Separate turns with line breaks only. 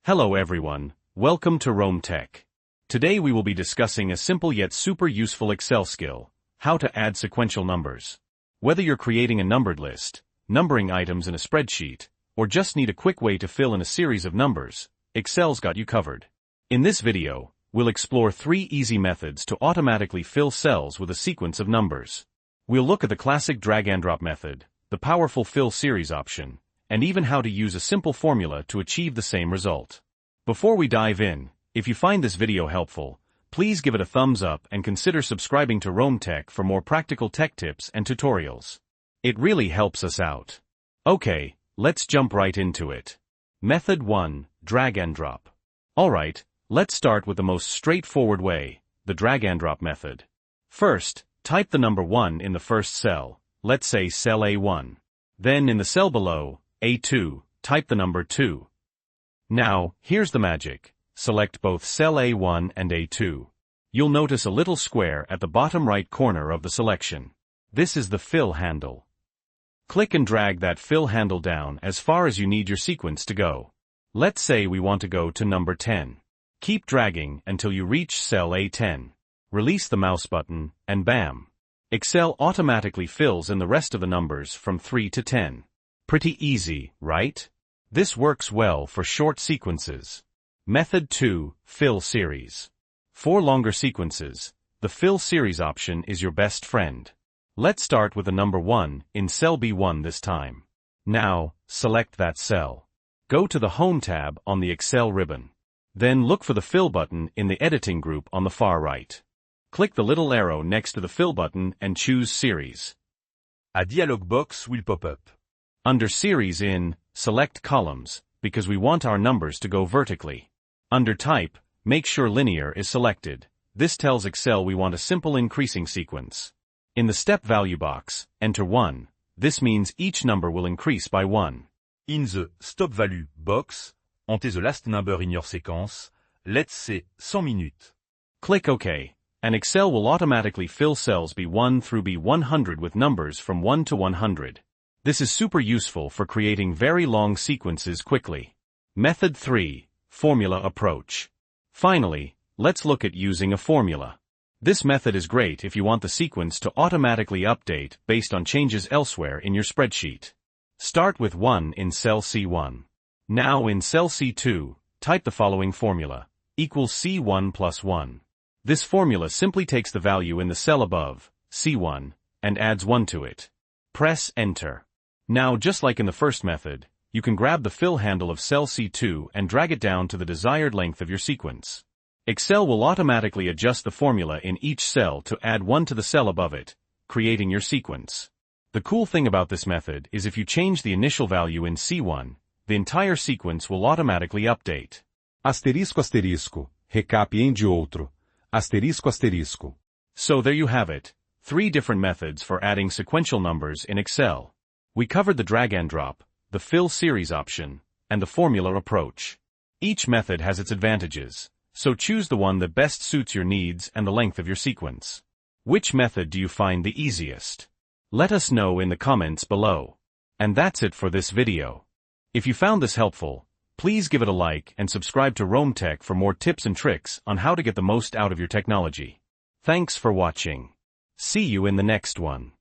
Hello everyone, welcome to Rome Tech. Today we will be discussing a simple yet super useful Excel skill, how to add sequential numbers. Whether you're creating a numbered list, numbering items in a spreadsheet, or just need a quick way to fill in a series of numbers, Excel's got you covered. In this video, we'll explore 3 easy methods to automatically fill cells with a sequence of numbers. We'll look at the classic drag and drop method, the powerful fill series option, and even how to use a simple formula to achieve the same result. Before we dive in, if you find this video helpful, please give it a thumbs up and consider subscribing to Rome Tech for more practical tech tips and tutorials. It really helps us out. Okay, let's jump right into it. Method 1, drag and drop. Alright, let's start with the most straightforward way, the drag and drop method. First, type the number 1 in the first cell, let's say cell A1. Then in the cell below, A2, type the number 2. Now, here's the magic. Select both cell A1 and A2. You'll notice a little square at the bottom right corner of the selection. This is the fill handle. Click and drag that fill handle down as far as you need your sequence to go. Let's say we want to go to number 10. Keep dragging until you reach cell A10. Release the mouse button, and bam! Excel automatically fills in the rest of the numbers from 3 to 10. Pretty easy, right? This works well for short sequences. Method 2, fill series. For longer sequences, the fill series option is your best friend. Let's start with the number 1 in cell B1 this time. Now, select that cell. Go to the Home tab on the Excel ribbon. Then look for the Fill button in the Editing group on the far right. Click the little arrow next to the Fill button and choose Series.
A dialog box will pop up.
Under Series select Columns, because we want our numbers to go vertically. Under Type, make sure Linear is selected. This tells Excel we want a simple increasing sequence. In the Step Value box, enter 1. This means each number will increase by 1.
In the Stop Value box, enter the last number in your sequence, let's say 100 minutes.
Click OK, and Excel will automatically fill cells B1 through B100 with numbers from 1 to 100. This is super useful for creating very long sequences quickly. Method 3, formula approach. Finally, let's look at using a formula. This method is great if you want the sequence to automatically update based on changes elsewhere in your spreadsheet. Start with 1 in cell C1. Now in cell C2, type the following formula, equals C1 plus 1. This formula simply takes the value in the cell above, C1, and adds 1 to it. Press Enter. Now, just like in the first method, you can grab the fill handle of cell C2 and drag it down to the desired length of your sequence. Excel will automatically adjust the formula in each cell to add 1 to the cell above it, creating your sequence. The cool thing about this method is if you change the initial value in C1, the entire sequence will automatically update.
Asterisco asterisco, recap de outro. Asterisco asterisco.
So there you have it, 3 different methods for adding sequential numbers in Excel. We covered the drag and drop, the fill series option, and the formula approach. Each method has its advantages, so choose the one that best suits your needs and the length of your sequence. Which method do you find the easiest? Let us know in the comments below. And that's it for this video. If you found this helpful, please give it a like and subscribe to Rome Tech for more tips and tricks on how to get the most out of your technology. Thanks for watching. See you in the next one.